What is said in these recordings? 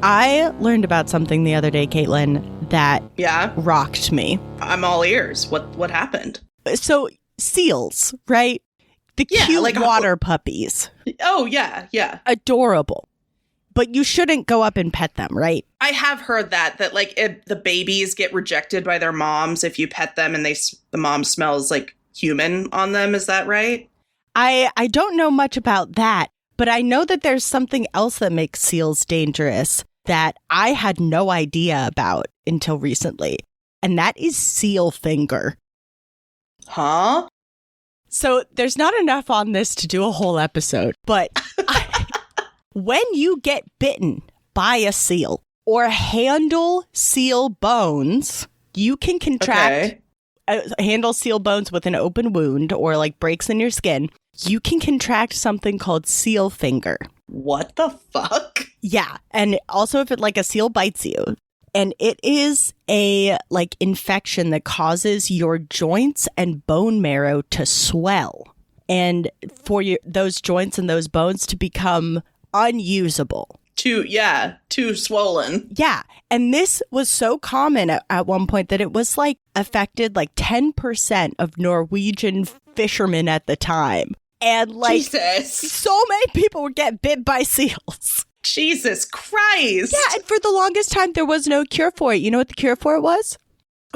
I learned about something the other day, Caitlin, that rocked me. I'm all ears. What happened? So seals, right? The cute like water puppies. Oh, yeah. Adorable. But you shouldn't go up and pet them, right? I have heard that like if the babies get rejected by their moms if you pet them and the mom smells like human on them. Is that right? I don't know much about that, but I know that there's something else that makes seals dangerous that I had no idea about until recently, and that is seal finger. Huh? So there's not enough on this to do a whole episode, but when you get bitten by a seal or handle seal bones, you can contract handle seal bones with an open wound or like breaks in your skin. You can contract something called seal finger. What the fuck? Yeah. And also if it like a seal bites you, and it is a like infection that causes your joints and bone marrow to swell and for those joints and those bones to become unusable. Too swollen. Yeah. And this was so common at one point that it was like affected like 10% of Norwegian fishermen at the time. And like so many people would get bit by seals. Jesus Christ. Yeah, and for the longest time, there was no cure for it. You know what the cure for it was?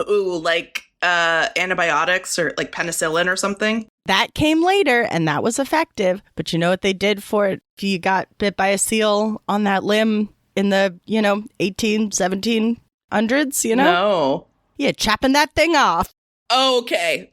Ooh, like antibiotics or like penicillin or something? That came later, and that was effective. But you know what they did for it if you got bit by a seal on that limb in the, 1700s, No. Yeah, chopping that thing off. Okay.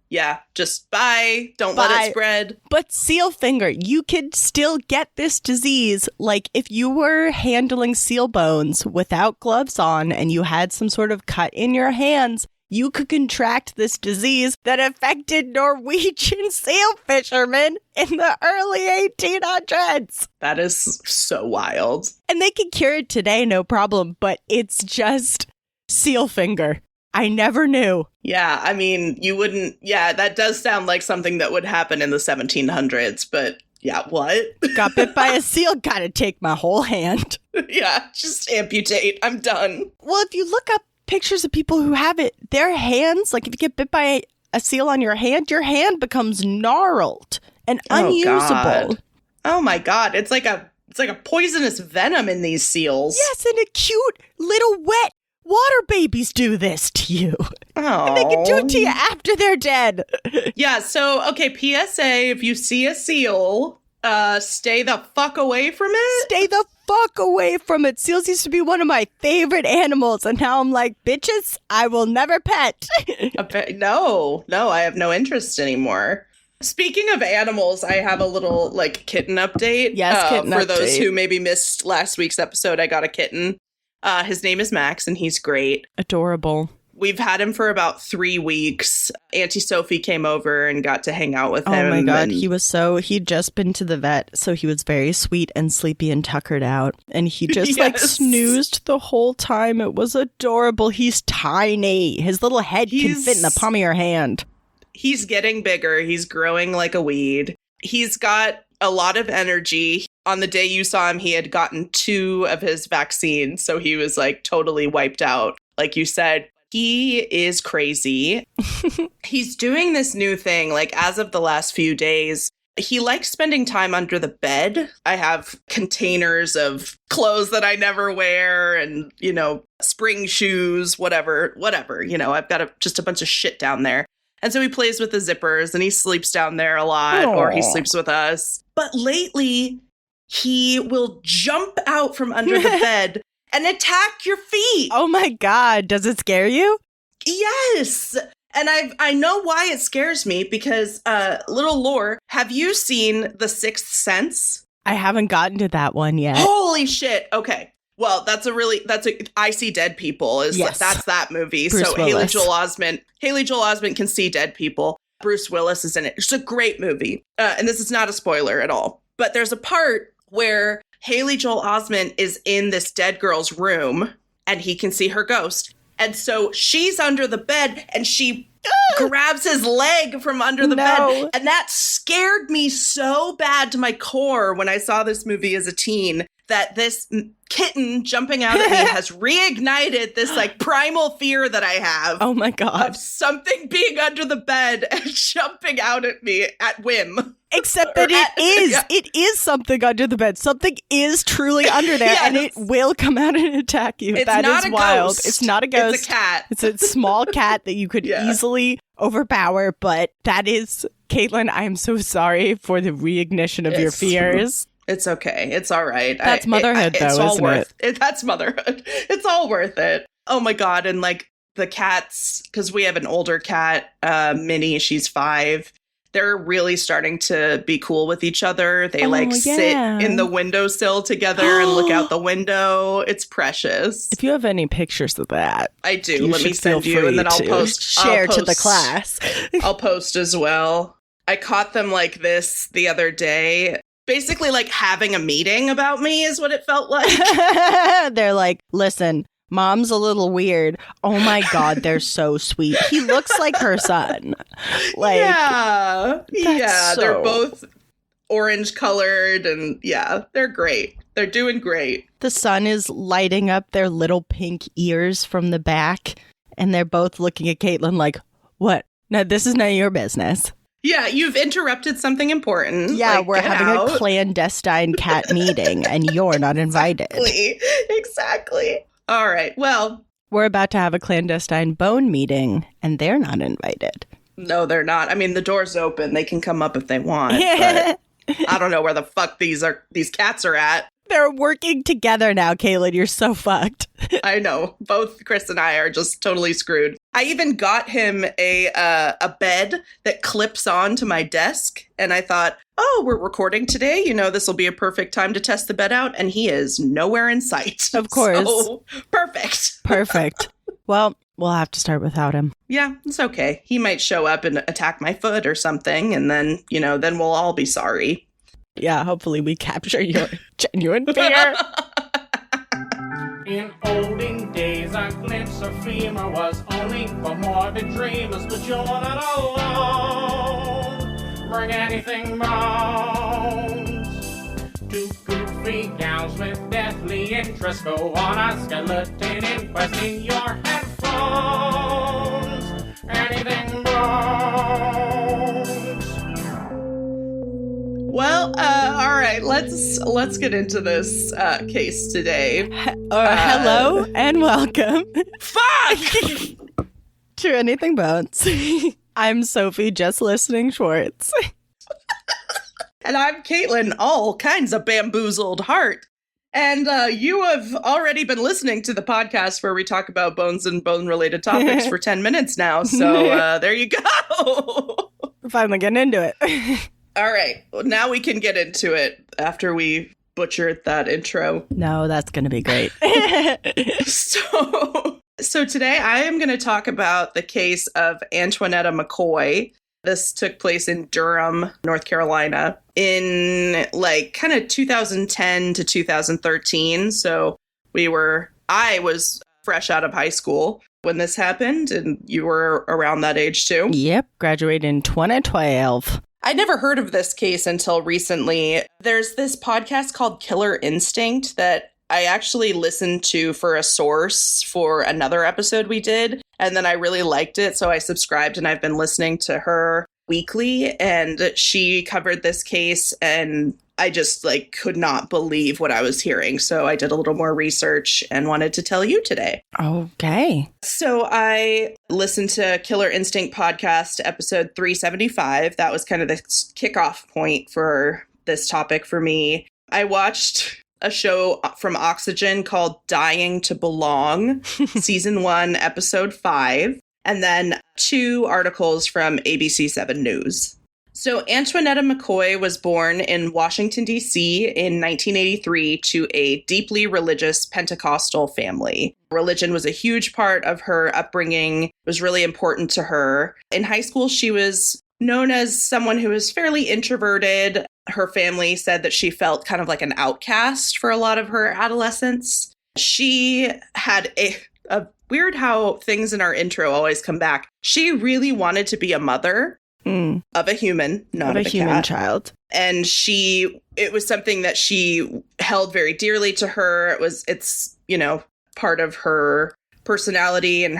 Yeah, just bye. Don't let it spread. But seal finger, you could still get this disease. Like if you were handling seal bones without gloves on and you had some sort of cut in your hands, you could contract this disease that affected Norwegian seal fishermen in the early 1800s. That is so wild. And they can cure it today, no problem, but it's just seal finger. I never knew. Yeah, I mean, you wouldn't... Yeah, that does sound like something that would happen in the 1700s, but yeah, what? Got bit by a seal, gotta take my whole hand. Yeah, just amputate. I'm done. Well, if you look up pictures of people who have it, their hands, like if you get bit by a seal on your hand becomes gnarled and unusable. God. Oh my God, it's like a poisonous venom in these seals. Yes, and a cute little wet water babies do this to you. Oh. And they can do it to you after they're dead. Yeah, so, okay, PSA, if you see a seal, stay the fuck away from it. Stay the fuck away from it. Seals used to be one of my favorite animals, and now I'm like, bitches, I will never pet. No, I have no interest anymore. Speaking of animals, I have a little, kitten update. Yes, kitten update. For those who maybe missed last week's episode, I got a kitten. His name is Max, and he's great. Adorable. We've had him for about 3 weeks. Auntie Sophie came over and got to hang out with him. Oh my God, he'd just been to the vet, so he was very sweet and sleepy and tuckered out. And he just snoozed the whole time. It was adorable. He's tiny. His little head can fit in the palm of your hand. He's getting bigger. He's growing like a weed. He's got a lot of energy. On the day you saw him, he had gotten 2 of his vaccines, so he was totally wiped out. Like you said, he is crazy. He's doing this new thing, as of the last few days. He likes spending time under the bed. I have containers of clothes that I never wear and, spring shoes, whatever. I've got just a bunch of shit down there. And so he plays with the zippers and he sleeps down there a lot. Aww. Or he sleeps with us. But lately, he will jump out from under the bed and attack your feet. Oh my God. Does it scare you? Yes. And I know why it scares me because, little lore, have you seen The Sixth Sense? I haven't gotten to that one yet. Holy shit. Okay. Well, I See Dead People that's that movie. Bruce Willis. Haley Joel Osment can see dead people. Bruce Willis is in it. It's a great movie. And this is not a spoiler at all. But there's a part where Haley Joel Osment is in this dead girl's room and he can see her ghost. And so she's under the bed and she grabs his leg from under the bed. And that scared me so bad to my core when I saw this movie as a teen that this kitten jumping out at me has reignited this like primal fear that I have. Oh my God. Of something being under the bed and jumping out at me at whim. Except that it is something under the bed. Something is truly under there, and it will come out and attack you. That is wild. Ghost. It's not a ghost. It's a cat. It's a small cat that you could easily overpower, but that is, Katelyn, I am so sorry for the reignition of your fears. It's okay. It's all right. That's motherhood, though, isn't it? That's motherhood. It's all worth it. Oh, my God. And, like, the cats, because we have an older cat, Minnie, she's 5. They're really starting to be cool with each other. They, sit in the windowsill together and look out the window. It's precious. If you have any pictures of that, I do. Let me send you, and then I'll post. Share to the class. I'll post as well. I caught them like this the other day. Basically, like, having a meeting about me is what it felt like. They're like, listen, Mom's a little weird. Oh my God, they're so sweet. He looks like her son. Like, they're both orange colored, and they're great. They're doing great. The sun is lighting up their little pink ears from the back, and they're both looking at Katelyn like, what? No, this is none of your business. Yeah, you've interrupted something important. Yeah, we're having a clandestine cat meeting, and you're not invited. Exactly. All right, well. We're about to have a clandestine bone meeting, and they're not invited. No, they're not. I mean, the door's open. They can come up if they want. But I don't know where the fuck these cats are at. They're working together now, Katelyn. You're so fucked. I know. Both Chris and I are just totally screwed. I even got him a bed that clips on to my desk. And I thought, oh, we're recording today. You know, this will be a perfect time to test the bed out. And he is nowhere in sight. Of course. So, perfect. Perfect. Well, we'll have to start without him. Yeah, it's okay. He might show up and attack my foot or something. And then, then we'll all be sorry. Yeah, hopefully we capture your genuine fear. In olden days, a glimpse of femur was only for morbid dreamers, but you're not alone. Bring anything bones. 2 goofy gals with deathly interest go on a skeleton inquest in your headphones. Anything bones. Well, all right, let's get into this case today. Hello and welcome. Fuck! To Anything Bones. I'm Sophie, just listening Schwartz. And I'm Katelyn, all kinds of bamboozled heart. And you have already been listening to the podcast where we talk about bones and bone-related topics for 10 minutes now. So there you go. We're finally getting into it. All right. Well, now we can get into it after we butchered that intro. No, that's going to be great. So today I am going to talk about the case of Antoinetta McKoy. This took place in Durham, North Carolina in kind of 2010 to 2013. So I was fresh out of high school when this happened, and you were around that age too. Yep, graduated in 2012. I never heard of this case until recently. There's this podcast called Killer Instinct that I actually listened to for a source for another episode we did. And then I really liked it. So I subscribed and I've been listening to her weekly. And she covered this case and I just could not believe what I was hearing. So I did a little more research and wanted to tell you today. Okay. So I listened to Killer Instinct podcast episode 375. That was kind of the kickoff point for this topic for me. I watched a show from Oxygen called Dying to Belong, season 1, episode 5, and then 2 articles from ABC 7 News. So Antoinetta McKoy was born in Washington, D.C. in 1983 to a deeply religious Pentecostal family. Religion was a huge part of her upbringing. It was really important to her. In high school, she was known as someone who was fairly introverted. Her family said that she felt kind of like an outcast for a lot of her adolescence. She had a weird how things in our intro always come back. She really wanted to be a mother. of a human, not of a human cat. child. And it was something that she held very dearly to her. It's part of her personality and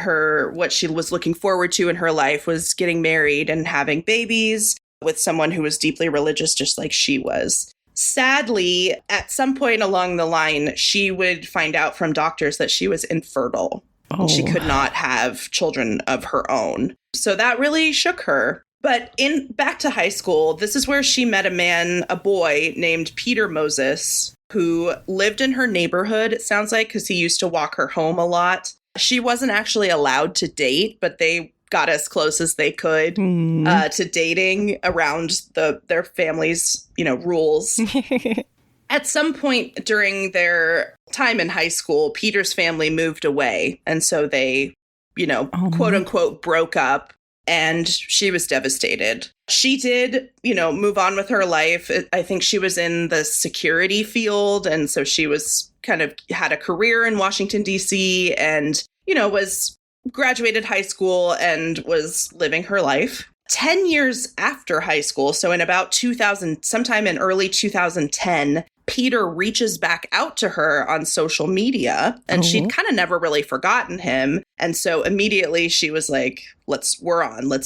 what she was looking forward to in her life was getting married and having babies with someone who was deeply religious, just like she was. Sadly, at some point along the line, she would find out from doctors that she was infertile. Oh. She could not have children of her own. So that really shook her. But back to high school, this is where she met a boy named Peter Moses, who lived in her neighborhood, it sounds like, because he used to walk her home a lot. She wasn't actually allowed to date, but they got as close as they could to dating around their family's, rules. At some point during their time in high school, Peter's family moved away. And so they, quote unquote, broke up. And she was devastated. She did, move on with her life. I think she was in the security field. And so she was had a career in Washington, D.C. and, was graduated high school and was living her life. 10 years after high school, so in about 2000, sometime in early 2010, Peter reaches back out to her on social media, and she'd kind of never really forgotten him. And so immediately she was like, let's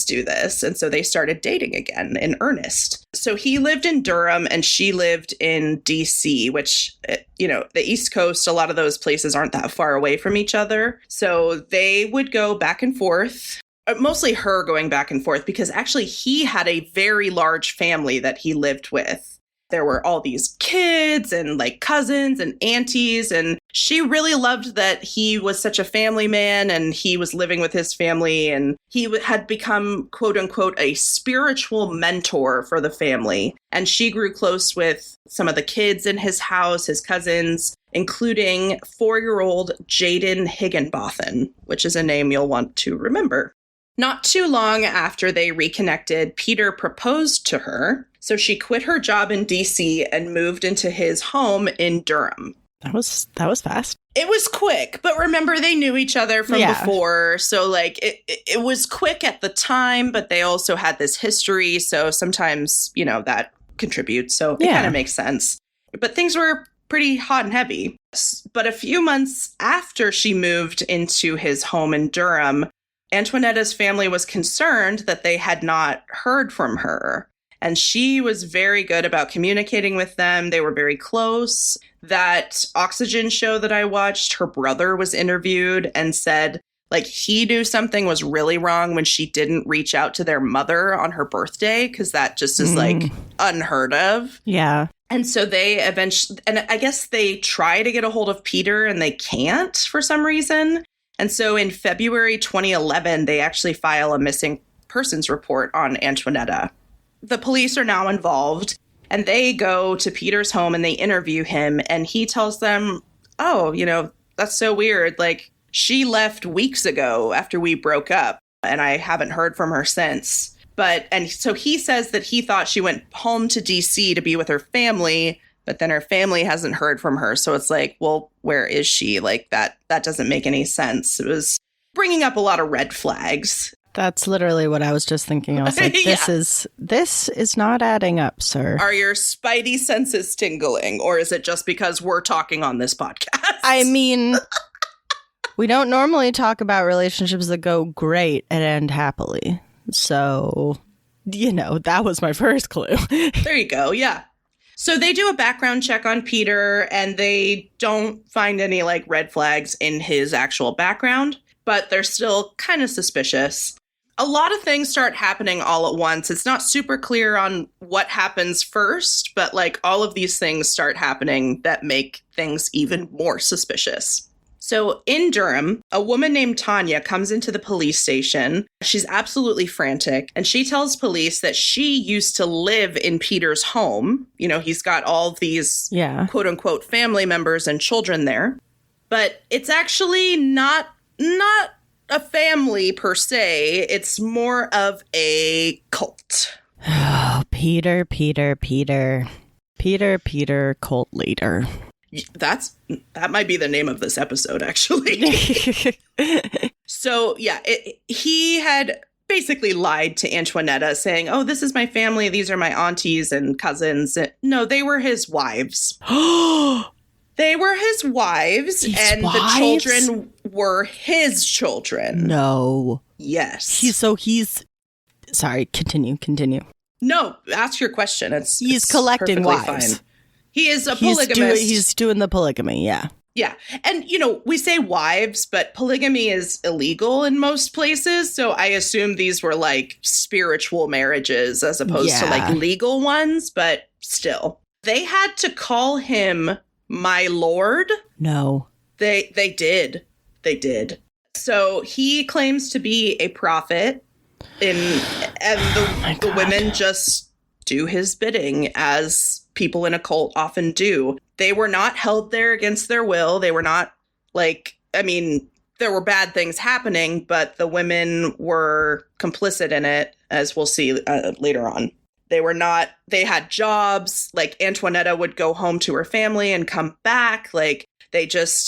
do this. And so they started dating again in earnest. So he lived in Durham and she lived in DC, which, the East Coast, a lot of those places aren't that far away from each other. So they would go back and forth. Mostly her going back and forth, because actually he had a very large family that he lived with. There were all these kids and cousins and aunties, and she really loved that he was such a family man and he was living with his family, and he had become, quote unquote, a spiritual mentor for the family. And she grew close with some of the kids in his house, his cousins, including 4-year-old Jadon Higganbothan, which is a name you'll want to remember. Not too long after they reconnected, Peter proposed to her. So she quit her job in DC and moved into his home in Durham. That was fast. It was quick, but remember, they knew each other from before. So it was quick at the time, but they also had this history. So sometimes, that contributes. So it kind of makes sense. But things were pretty hot and heavy. But a few months after she moved into his home in Durham, Antoinetta's family was concerned that they had not heard from her. And she was very good about communicating with them. They were very close. That Oxygen show that I watched, her brother was interviewed and said, he knew something was really wrong when she didn't reach out to their mother on her birthday, because that just is unheard of. Yeah. And so they eventually, and I guess they try to get a hold of Peter and they can't for some reason. And so in February 2011, they actually file a missing persons report on Antoinetta. The police are now involved, and they go to Peter's home and they interview him, and he tells them, that's so weird. She left weeks ago after we broke up, and I haven't heard from her since. And so he says that he thought she went home to DC to be with her family, but then her family hasn't heard from her. So it's well, where is she? That doesn't make any sense. It was bringing up a lot of red flags. That's literally what I was just thinking. I was like, this is not adding up, sir. Are your spidey senses tingling, or is it just because we're talking on this podcast? I mean, we don't normally talk about relationships that go great and end happily. So, that was my first clue. There you go. Yeah. So they do a background check on Peter, and they don't find any red flags in his actual background, but they're still kind of suspicious. A lot of things start happening all at once. It's not super clear on what happens first, but all of these things start happening that make things even more suspicious. So in Durham, a woman named Tanya comes into the police station. She's absolutely frantic, and she tells police that she used to live in Peter's home. He's got all of these quote unquote family members and children there, but it's actually not a family per se. It's more of a cult. Oh, Peter, cult leader. That might be the name of this episode, actually. So, he had basically lied to Antoinetta saying, oh, this is my family. These are my aunties and cousins. No, they were his wives. They were his wives, and the children were his children. No. Yes. He's sorry, continue. No, ask your question. He's collecting wives. Fine. He is a polygamist. He's doing the polygamy, yeah. Yeah. And, we say wives, but polygamy is illegal in most places. So I assume these were like spiritual marriages as opposed to like legal ones. But still, they had to call him my lord. No. They did. They did. So he claims to be a prophet, and the women just do his bidding, as people in a cult often do. They were not held there against their will. They were not there were bad things happening, but the women were complicit in it, as we'll see later on. They had jobs. Like, Antoinetta would go home to her family and come back. Like,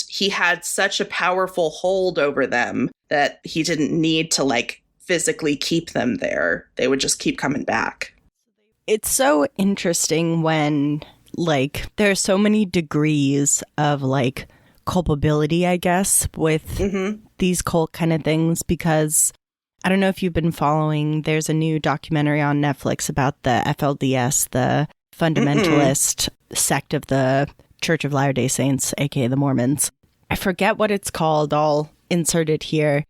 he had such a powerful hold over them that he didn't need to like physically keep them there. They would just keep coming back. It's so interesting when like there's so many degrees of like culpability, I guess, with these cult kind of things, because I don't know if you've been following, there's a new documentary on Netflix about the FLDS, the fundamentalist sect of the Church of Latter-day Saints, aka the Mormons. I forget what it's called. I'll insert it here.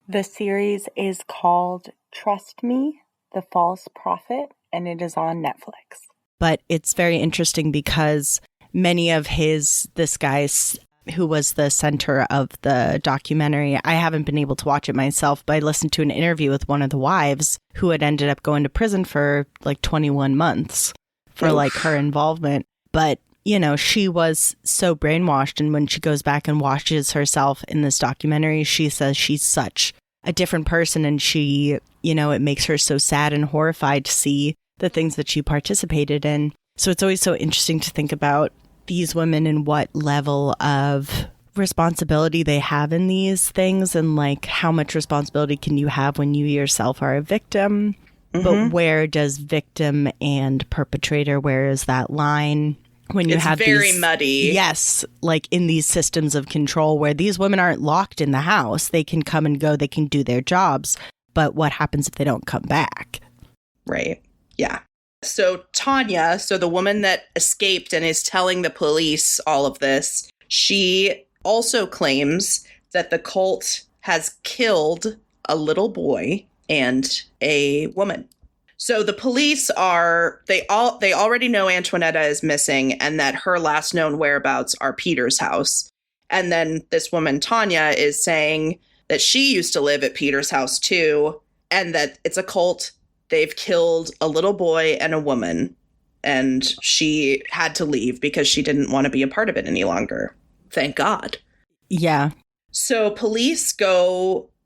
The series is called Trust Me, the False Prophet, and it is on Netflix. But it's very interesting because many of this guy's, who was the center of the documentary, I haven't been able to watch it myself, but I listened to an interview with one of the wives who had ended up going to prison for like 21 months for like her involvement. But, she was so brainwashed. And when she goes back and watches herself in this documentary, she says she's such a different person. And she, it makes her so sad and horrified to see the things that she participated in. So it's always so interesting to think about these women and what level of responsibility they have in these things, and like how much responsibility can you have when you yourself are a victim. But where does victim and perpetrator, where is that line? When you have very muddy. Yes, like in these systems of control where these women aren't locked in the house. They can come and go, they can do their jobs. But what happens if they don't come back? Right. Yeah. So Tanya, the woman that escaped and is telling the police all of this, she also claims that the cult has killed a little boy and a woman. So the police they already know Antoinetta is missing and that her last known whereabouts are Peter's house. And then this woman, Tanya, is saying that she used to live at Peter's house too, and that it's a cult. They've killed a little boy and a woman, and she had to leave because she didn't want to be a part of it any longer. Thank God. Yeah. So police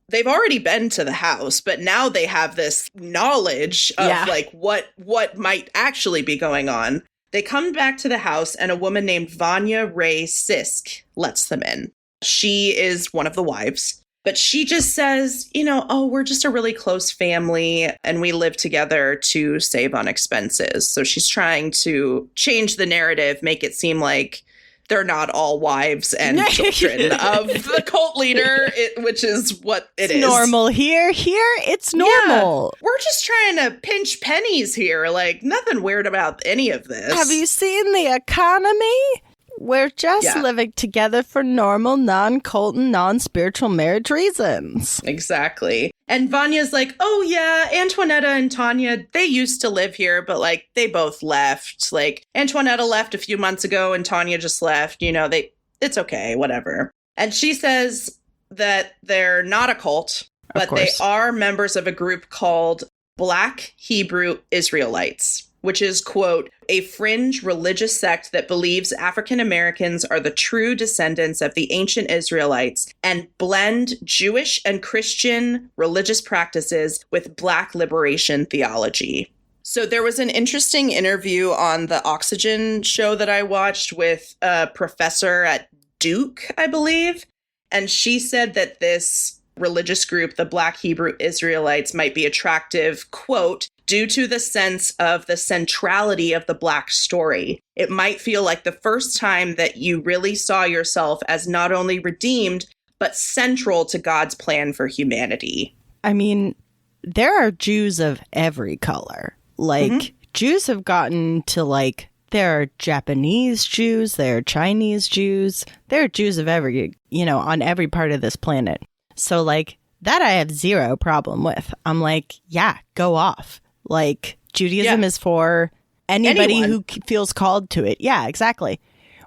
they've already been to the house, but now they have this knowledge of like what might actually be going on. They come back to the house, and a woman named Vanya Ray Sisk lets them in. She is one of the wives. But she just says, we're just a really close family and we live together to save on expenses. So she's trying to change the narrative, make it seem like they're not all wives and children of the cult leader, which is what it is. Normal here. It's normal. Yeah, we're just trying to pinch pennies here. Like, nothing weird about any of this. Have you seen the economy? We're just living together for normal, non-cult and non-spiritual marriage reasons. Exactly. And Vanya's like, oh yeah, Antoinetta and Tanya, they used to live here, but like they both left. Like Antoinetta left a few months ago and Tanya just left. It's okay, whatever. And she says that they're not a cult, but they are members of a group called Black Hebrew Israelites, which is, quote, a fringe religious sect that believes African Americans are the true descendants of the ancient Israelites and blend Jewish and Christian religious practices with Black liberation theology. So there was an interesting interview on the Oxygen show that I watched with a professor at Duke, I believe. And she said that this religious group, the Black Hebrew Israelites, might be attractive, quote, due to the sense of the centrality of the Black story. It might feel like the first time that you really saw yourself as not only redeemed, but central to God's plan for humanity. I mean, there are Jews of every color. Like, Jews have gotten to, like, there are Japanese Jews, there are Chinese Jews, there are Jews of every, on every part of this planet. So, like, that I have zero problem with. I'm like, yeah, go off. Like, Judaism is for anybody who feels called to it. Yeah, exactly.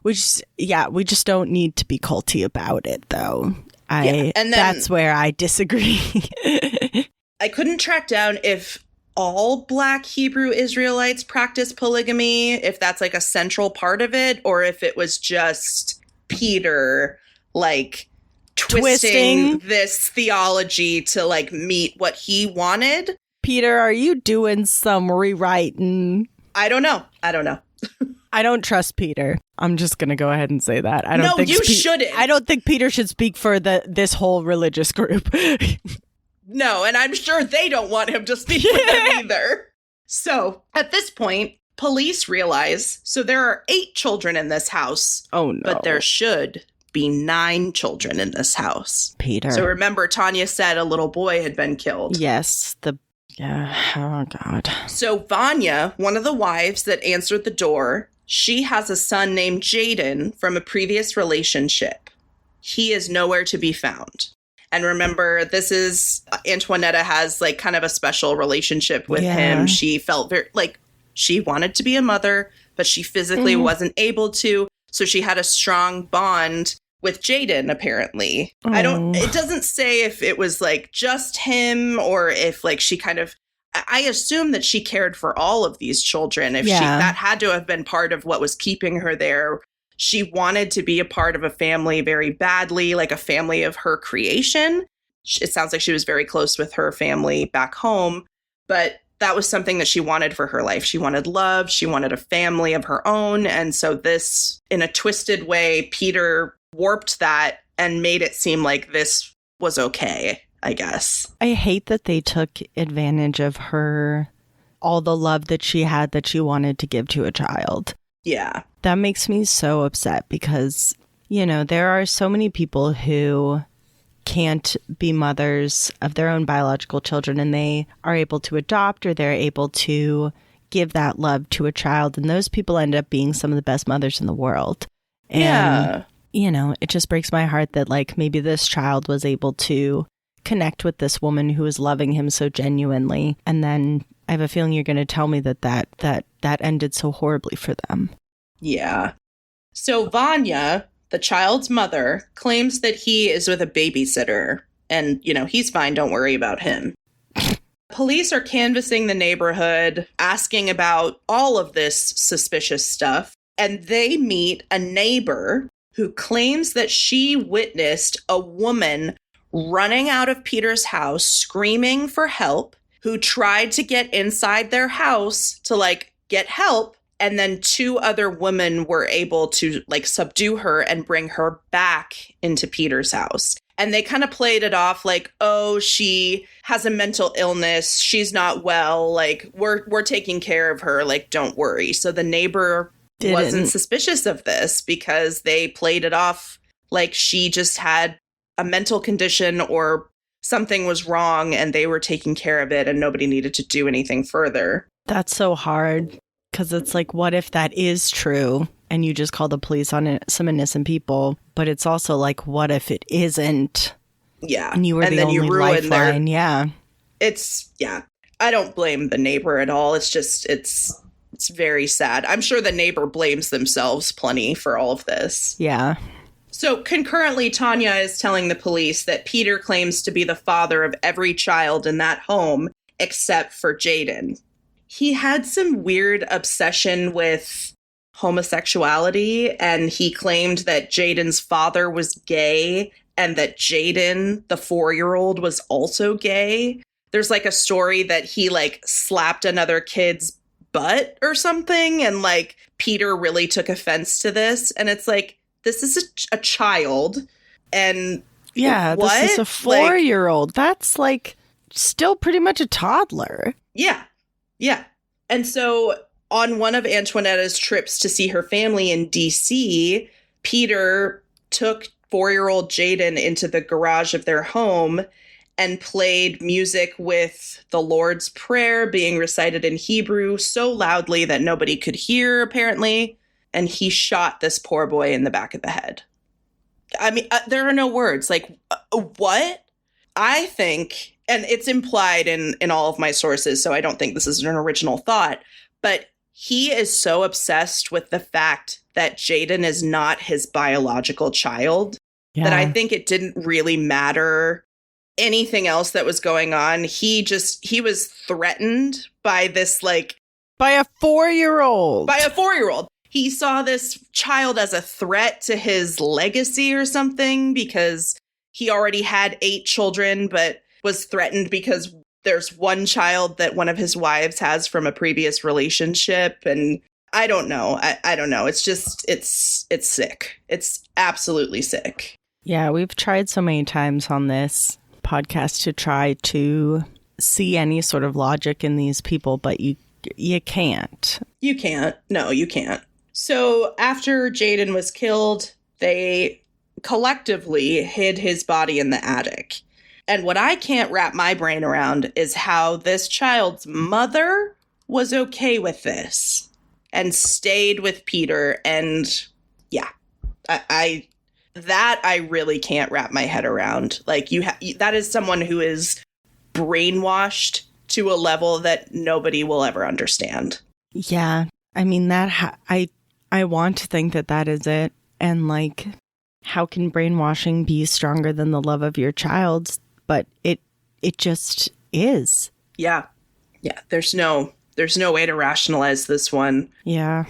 We just don't need to be culty about it, though. And then, that's where I disagree. I couldn't track down if all Black Hebrew Israelites practice polygamy, if that's like a central part of it, or if it was just Peter, like, twisting this theology to, like, meet what he wanted. Peter, are you doing some rewriting? I don't know. I don't trust Peter. I'm just going to go ahead and say that. Shouldn't. I don't think Peter should speak for this whole religious group. No, and I'm sure they don't want him to speak for them either. So, at this point, police realize, so there are 8 children in this house. Oh, no. But there should be 9 children in this house. Peter. So remember, Tanya said a little boy had been killed. Yes, oh, God. So Vanya, one of the wives that answered the door, she has a son named Jadon from a previous relationship. He is nowhere to be found. And remember, this is, Antoinetta has, like, kind of a special relationship with him. She felt very, like, she wanted to be a mother, but she physically wasn't able to. So she had a strong bond with Jadon, apparently. It doesn't say if it was, like, just him or if, like, she kind of, I assume that she cared for all of these children. That had to have been part of what was keeping her there. She wanted to be a part of a family very badly, like a family of her creation. It sounds like she was very close with her family back home, but that was something that she wanted for her life. She wanted love. She wanted a family of her own. And so this, in a twisted way, Peter warped that and made it seem like this was okay, I guess. I hate that they took advantage of her, all the love that she had that she wanted to give to a child. Yeah. That makes me so upset because, there are so many people who can't be mothers of their own biological children and they are able to adopt or they're able to give that love to a child. And those people end up being some of the best mothers in the world. And, it just breaks my heart that, like, maybe this child was able to connect with this woman who was loving him so genuinely. And then I have a feeling you're going to tell me that ended so horribly for them. Yeah. So Vanya, the child's mother, claims that he is with a babysitter and, he's fine. Don't worry about him. Police are canvassing the neighborhood, asking about all of this suspicious stuff. And they meet a neighbor who claims that she witnessed a woman running out of Peter's house, screaming for help, who tried to get inside their house to, like, get help. And then 2 other women were able to, like, subdue her and bring her back into Peter's house. And they kind of played it off like, oh, she has a mental illness. She's not well. Like, we're taking care of her. Like, don't worry. So the neighbor wasn't suspicious of this because they played it off like she just had a mental condition or something was wrong and they were taking care of it and nobody needed to do anything further. That's so hard. Because it's like, what if that is true and you just call the police on some innocent people? But it's also like, what if it isn't? Yeah. And you were the only lifeline. Yeah. I don't blame the neighbor at all. It's just, it's very sad. I'm sure the neighbor blames themselves plenty for all of this. Yeah. So concurrently, Tanya is telling the police that Peter claims to be the father of every child in that home except for Jadon. He had some weird obsession with homosexuality, and he claimed that Jadon's father was gay and that Jadon, the 4-year-old, was also gay. There's like a story that he like slapped another kid's butt or something, and like Peter really took offense to this. And it's like, this is a child, and Yeah, what? This is a 4-year-old. That's like still pretty much a toddler. Yeah. Yeah. And so on one of Antoinetta's trips to see her family in DC, Peter took 4-year-old Jadon into the garage of their home and played music with the Lord's Prayer being recited in Hebrew so loudly that nobody could hear, apparently. And he shot this poor boy in the back of the head. I mean, there are no words. Like, what? I think, and it's implied in all of my sources, so I don't think this is an original thought, but he is so obsessed with the fact that Jadon is not his biological child that I think it didn't really matter anything else that was going on. He was threatened by this, like... By a 4-year-old. By a 4-year-old. He saw this child as a threat to his legacy or something because he already had 8 children, but was threatened because there's one child that one of his wives has from a previous relationship. And I don't know. I don't know. It's just, it's sick. It's absolutely sick. Yeah, we've tried so many times on this podcast to try to see any sort of logic in these people, but you can't. You can't. No, you can't. So after Jadon was killed, they collectively hid his body in the attic. And what I can't wrap my brain around is how this child's mother was okay with this and stayed with Peter. And yeah, I really can't wrap my head around. Like, that is someone who is brainwashed to a level that nobody will ever understand. Yeah, I mean, I want to think that is it. And like, how can brainwashing be stronger than the love of your child? But it just is. Yeah. Yeah. There's no way to rationalize this one. Yeah.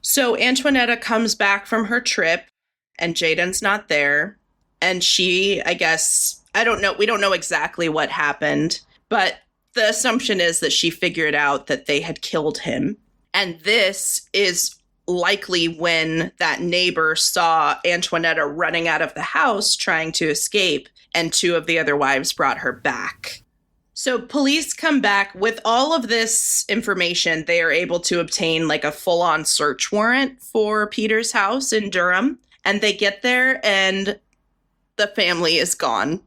So Antoinetta comes back from her trip and Jadon's not there. And she, I guess, I don't know. We don't know exactly what happened, but the assumption is that she figured out that they had killed him. And this is likely when that neighbor saw Antoinetta running out of the house trying to escape, and 2 of the other wives brought her back. So police come back with all of this information. They are able to obtain like a full-on search warrant for Peter's house in Durham, and they get there and the family is gone.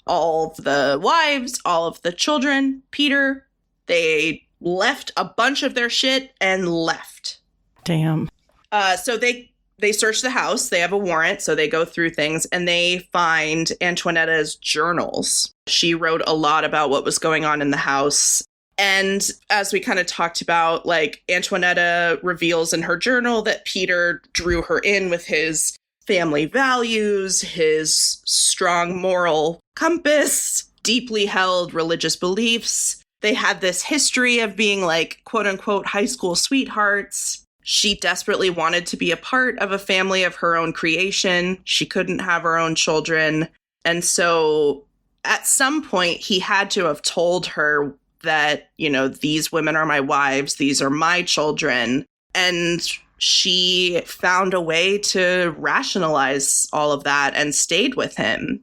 All of the wives, all of the children, Peter, they left a bunch of their shit and left. Damn. So they search the house. They have a warrant, so they go through things, and they find Antoinetta's journals. She wrote a lot about what was going on in the house. And as we kind of talked about, like, Antoinetta reveals in her journal that Peter drew her in with his family values, his strong moral compass, deeply held religious beliefs. They had this history of being, like, quote unquote, high school sweethearts. She desperately wanted to be a part of a family of her own creation. She couldn't have her own children. And so at some point, he had to have told her that, you know, these women are my wives, these are my children. And she found a way to rationalize all of that and stayed with him.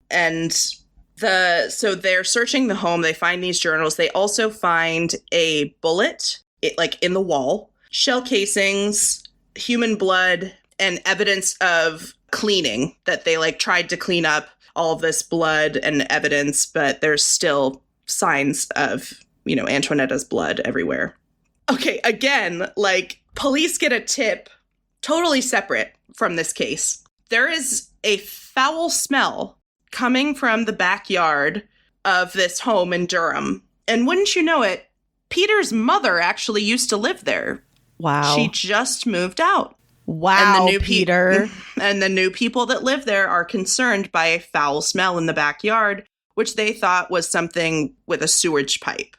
And so they're searching the home. They find these journals. They also find a bullet, in the wall, shell casings, human blood, and evidence of cleaning, that they tried to clean up all of this blood and evidence, but there's still signs of, Antoinetta's blood everywhere. Okay, again, police get a tip totally separate from this case. There is a foul smell coming from the backyard of this home in Durham. And wouldn't you know it, Peter's mother actually used to live there. Wow. She just moved out. Wow, Peter. And the new people that live there are concerned by a foul smell in the backyard, which they thought was something with a sewage pipe.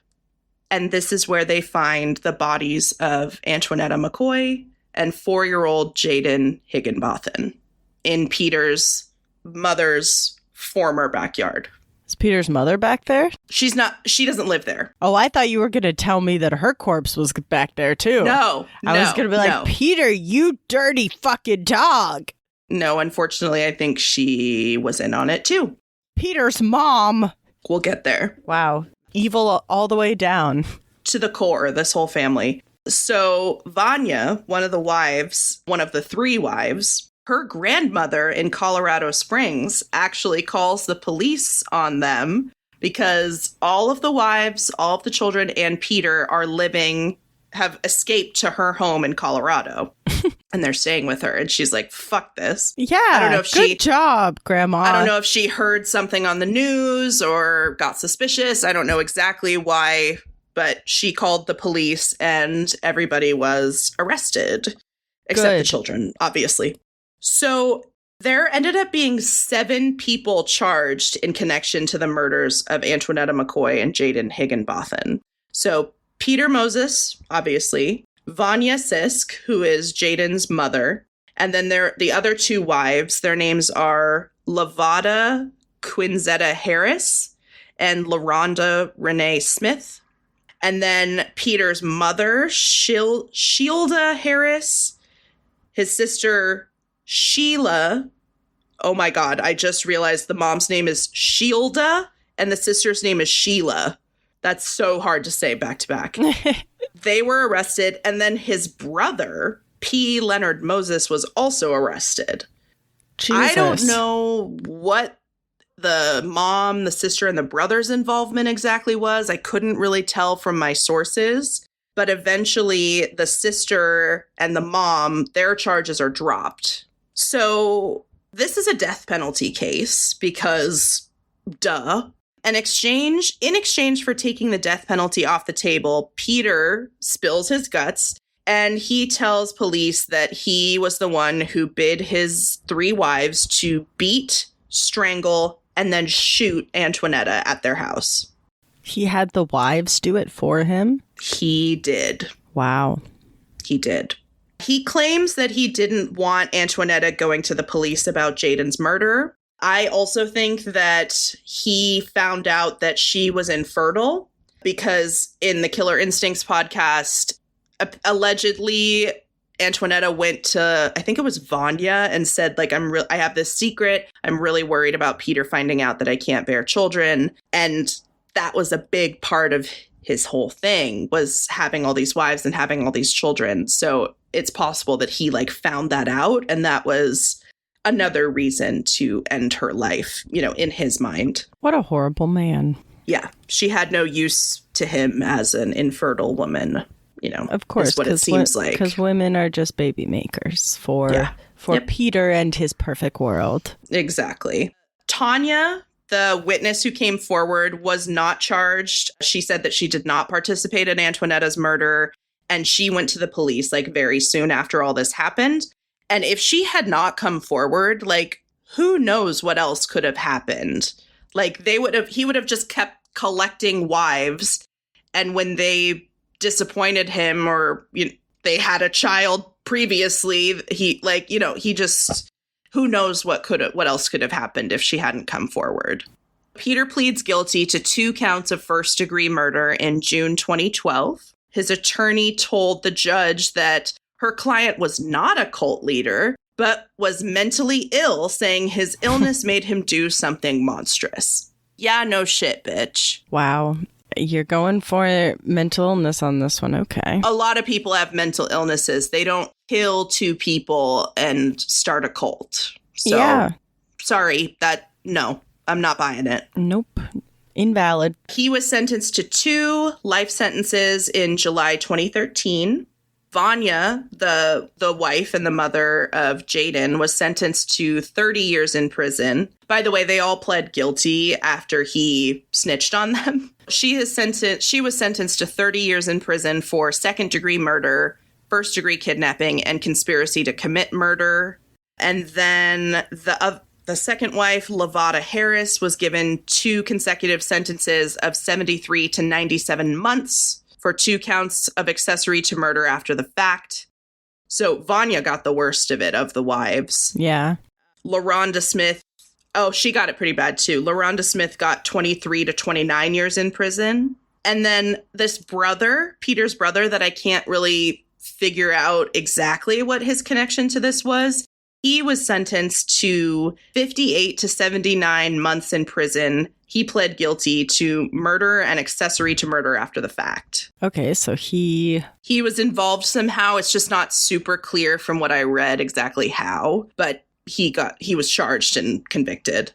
And this is where they find the bodies of Antoinetta McKoy and 4-year-old Jadon Higganbothan in Peter's mother's former backyard. Is Peter's mother back there? She doesn't live there. Oh, I thought you were going to tell me that her corpse was back there too. No. I was going to be like, no. Peter, you dirty fucking dog. No, unfortunately, I think she was in on it too. Peter's mom. We'll get there. Wow. Evil all the way down. To the core, this whole family. So Vanya, one of the 3 wives, her grandmother in Colorado Springs actually calls the police on them because all of the wives, all of the children, and Peter have escaped to her home in Colorado. And they're staying with her. And she's like, fuck this. Yeah. I don't know if good job, Grandma. I don't know if she heard something on the news or got suspicious. I don't know exactly why, but she called the police and everybody was arrested. Except the children, obviously. So there ended up being 7 people charged in connection to the murders of Antoinetta McKoy and Jadon Higganbothan. So Peter Moses, obviously, Vanya Sisk, who is Jadon's mother, and then the other 2 wives, their names are Lavada Quinzetta Harris and LaRonda Renee Smith. And then Peter's mother, Shilda Harris, his sister Sheila. Oh my God, I just realized the mom's name is Shilda and the sister's name is Sheila. That's so hard to say back to back. They were arrested, and then his brother, P. Leonard Moses, was also arrested. Jesus. I don't know what the mom, the sister, and the brother's involvement exactly was. I couldn't really tell from my sources. But eventually, the sister and the mom, their charges are dropped. So this is a death penalty case because, duh. In exchange for taking the death penalty off the table, Peter spills his guts and he tells police that he was the one who bid his 3 wives to beat, strangle, and then shoot Antoinetta at their house. He had the wives do it for him? He did. Wow. He did. He claims that he didn't want Antoinetta going to the police about Jadon's murder. I also think that he found out that she was infertile because in the Killer Instincts podcast, allegedly Antoinetta went to, I think it was Vanya, and said, like, I have this secret. I'm really worried about Peter finding out that I can't bear children. And that was a big part of his whole thing, was having all these wives and having all these children. So it's possible that he found that out, and that was another reason to end her life, in his mind. What a horrible man. Yeah. She had no use to him as an infertile woman, Of course. is what it seems like. Because women are just baby makers for Yep. Peter and his perfect world. Exactly. Tanya, the witness who came forward, was not charged. She said that she did not participate in Antoinetta's murder, and she went to the police very soon after all this happened. And if she had not come forward, who knows what else could have happened? He would have just kept collecting wives. And when they disappointed him or they had a child previously, who knows what else could have happened if she hadn't come forward. Peter pleads guilty to 2 counts of first-degree murder in June 2012. His attorney told the judge that her client was not a cult leader, but was mentally ill, saying his illness made him do something monstrous. Yeah, no shit, bitch. Wow. You're going for mental illness on this one. Okay. A lot of people have mental illnesses. They don't kill 2 people and start a cult. So, yeah. Sorry, no, I'm not buying it. Nope. Invalid. He was sentenced to 2 life sentences in July 2013. Vanya, the wife and the mother of Jadon, was sentenced to 30 years in prison. By the way, they all pled guilty after he snitched on them. She was sentenced to 30 years in prison for second-degree murder, first-degree kidnapping, and conspiracy to commit murder. And then the second wife, Lavada Harris, was given 2 consecutive sentences of 73 to 97 months for 2 counts of accessory to murder after the fact. So Vanya got the worst of it, of the wives. Yeah. LaRonda Smith, she got it pretty bad too. LaRonda Smith got 23 to 29 years in prison. And then this brother, Peter's brother, that I can't really figure out exactly what his connection to this was, He was sentenced to 58 to 79 months in prison. He pled guilty to murder and accessory to murder after the fact. Okay, so he was involved somehow. It's just not super clear from what I read exactly how, but he was charged and convicted.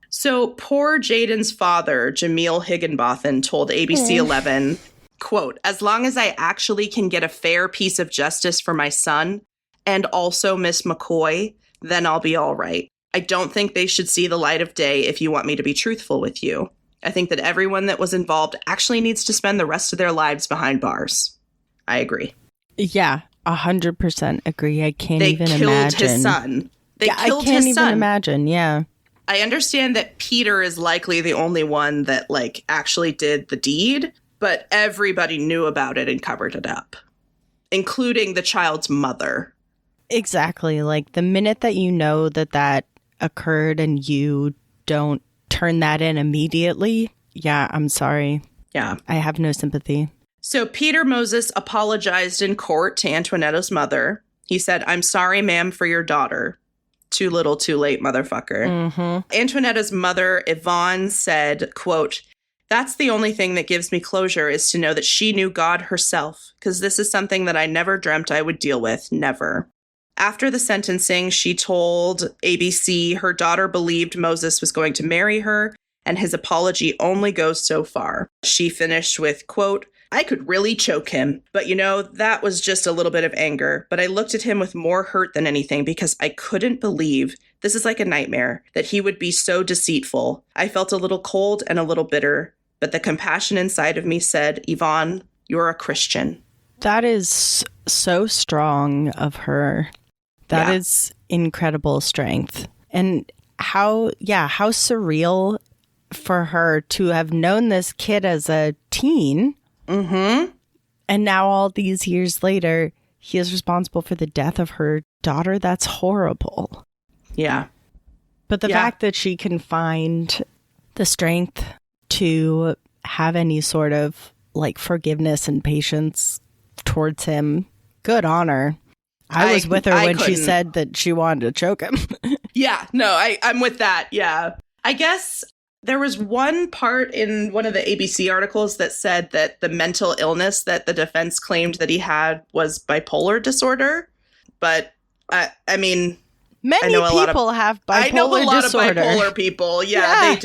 So poor Jadon's father, Jamil Higganbothan, told ABC 11, quote, "As long as I actually can get a fair piece of justice for my son and also Miss McKoy, then I'll be all right. I don't think they should see the light of day if you want me to be truthful with you. I think that everyone that was involved actually needs to spend the rest of their lives behind bars." I agree. Yeah, 100% agree. I can't They even killed imagine. his son. They Yeah, killed I can't his even son. imagine. Yeah. I understand that Peter is likely the only one that like actually did the deed, but everybody knew about it and covered it up, including the child's mother. Exactly. Like the minute that you know that occurred and you don't turn that in immediately, yeah, I'm sorry. Yeah. I have no sympathy. So Peter Moses apologized in court to Antoinetta's mother. He said, "I'm sorry, ma'am, for your daughter." Too little, too late, motherfucker. Mm-hmm. Antoinetta's mother, Yvonne, said, quote, "That's the only thing that gives me closure is to know that she knew God herself, because this is something that I never dreamt I would deal with. Never." After the sentencing, she told ABC her daughter believed Moses was going to marry her, and his apology only goes so far. She finished with, quote, "I could really choke him, but that was just a little bit of anger. But I looked at him with more hurt than anything because I couldn't believe, this is like a nightmare, that he would be so deceitful. I felt a little cold and a little bitter, but the compassion inside of me said, Yvonne, you're a Christian." That is so strong of her. That is incredible strength. And how surreal for her to have known this kid as a teen. Mm-hmm. And now all these years later, he is responsible for the death of her daughter. That's horrible. Yeah. But the fact that she can find the strength to have any sort of like forgiveness and patience towards him, good on her. I was with her when she said that she wanted to choke him. Yeah, no, I'm with that. Yeah. I guess there was one part in one of the ABC articles that said that the mental illness that the defense claimed that he had was bipolar disorder. But I mean, many people have bipolar disorder. I know a lot of bipolar people. Yeah,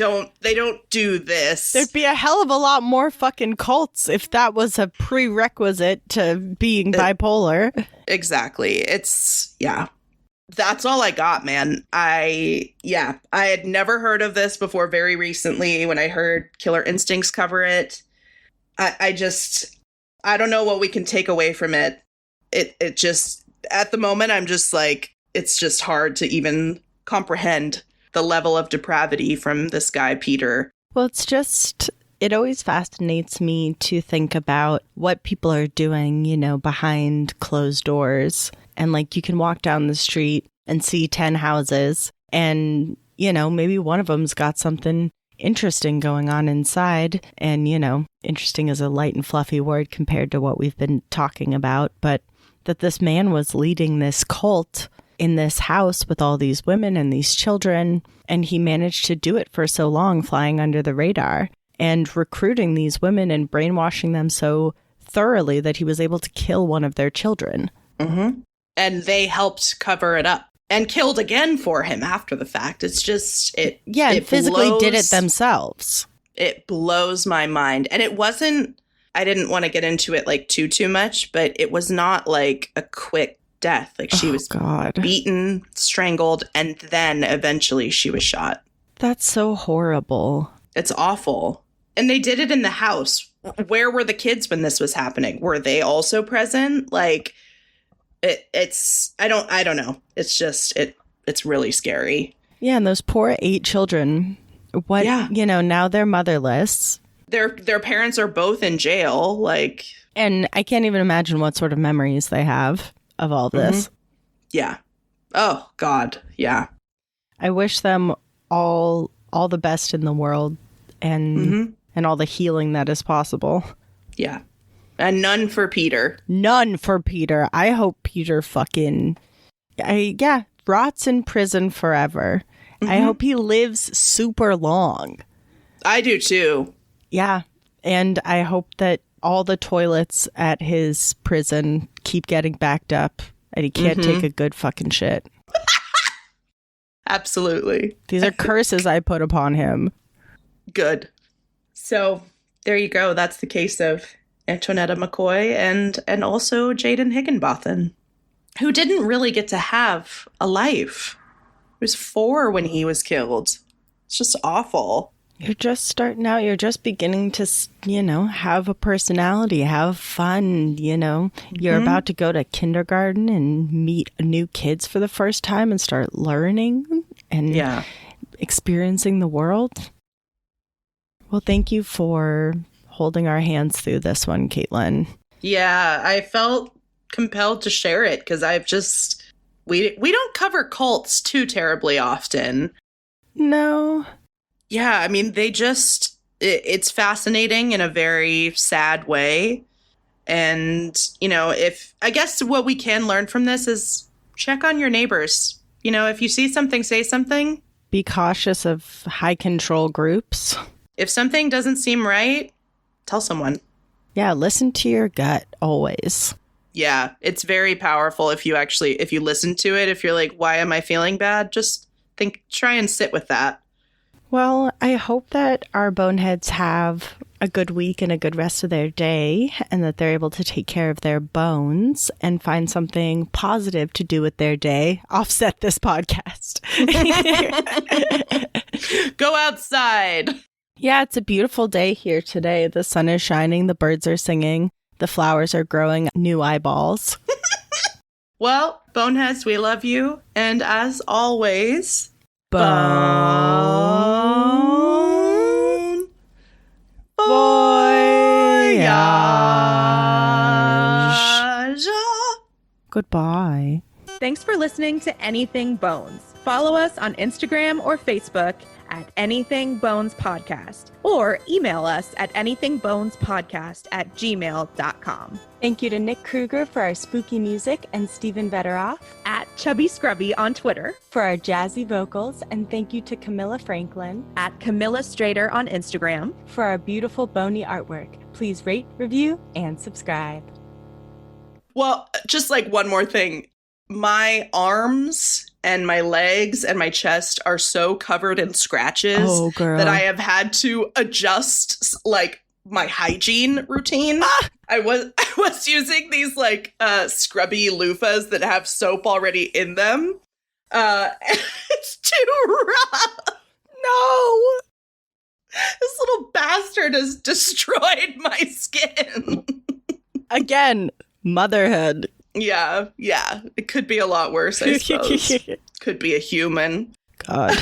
they don't do this. There'd be a hell of a lot more fucking cults if that was a prerequisite to being bipolar. Exactly. That's all I got, man. I had never heard of this before very recently when I heard Killer Instincts cover it. I don't know what we can take away from it. It just, at the moment, I'm just like, it's just hard to even comprehend the level of depravity from this guy, Peter. Well, it always fascinates me to think about what people are doing, behind closed doors. And like you can walk down the street and see 10 houses and, maybe one of them's got something interesting going on inside. And, interesting is a light and fluffy word compared to what we've been talking about. But that this man was leading this cult in this house with all these women and these children. And he managed to do it for so long, flying under the radar and recruiting these women and brainwashing them so thoroughly that he was able to kill one of their children. Mm-hmm. And they helped cover it up and killed again for him after the fact. It's just, it physically did it themselves. It blows my mind. And it wasn't, I didn't want to get into it like too much, but it was not like a quick death. Like she was beaten, strangled, and then eventually she was shot. That's so horrible. It's awful. And they did it in the house. Where were the kids when this was happening? Were they also present? Like, I don't know. It's just, it's really scary. Yeah, and those poor 8 children. Now they're motherless. Their parents are both in jail, like. And I can't even imagine what sort of memories they have of all this. Mm-hmm. Yeah. Oh, God. Yeah. I wish them all the best in the world and all the healing that is possible. Yeah. And none for Peter. None for Peter. I hope Peter rots in prison forever. I hope he lives super long. I do too. Yeah. And I hope that all the toilets at his prison keep getting backed up and he can't take a good fucking shit. Absolutely. These are curses I put upon him. Good. So there you go. That's the case of Antoinetta McKoy and also Jadon Higganbothan, who didn't really get to have a life. He was 4 when he was killed. It's just awful. You're just starting out. You're just beginning to, have a personality, have fun, You're about to go to kindergarten and meet new kids for the first time and start learning and experiencing the world. Well, thank you for holding our hands through this one, Katelyn. Yeah, I felt compelled to share it because I've just... We don't cover cults too terribly often. No. Yeah, I mean, they just... It's fascinating in a very sad way. And, I guess what we can learn from this is check on your neighbors. If you see something, say something. Be cautious of high control groups. If something doesn't seem right, tell someone. Yeah, listen to your gut always. Yeah, it's very powerful if you listen to it. If you're like, why am I feeling bad? Just try and sit with that. Well, I hope that our boneheads have a good week and a good rest of their day and that they're able to take care of their bones and find something positive to do with their day. Offset this podcast. Go outside. Yeah, it's a beautiful day here today. The sun is shining. The birds are singing. The flowers are growing new eyeballs. Well, boneheads, we love you. And as always, Bon voyage. Goodbye. Thanks for listening to Anything Bones. Follow us on Instagram or Facebook at Anything Bones Podcast, or email us at anythingbonespodcast@gmail.com. Thank you to Nick Kruger for our spooky music and Stephen Vetteroff At Chubby Scrubby on Twitter, for our jazzy vocals, and thank you to Camilla Franklin at Camilla Strader on Instagram. for our beautiful bony artwork. Please rate, review, and subscribe. well, just like one more thing. My arms and my legs and my chest are so covered in scratches that I have had to adjust like my hygiene routine. I was using these like scrubby loofahs that have soap already in them. It's too rough. No. This little bastard has destroyed my skin. Again, motherhood. Yeah. It could be a lot worse, I suppose. Could be a human. God.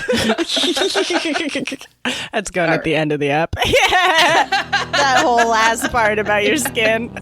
That's going at the end of the app. Yeah. That whole last part about your skin.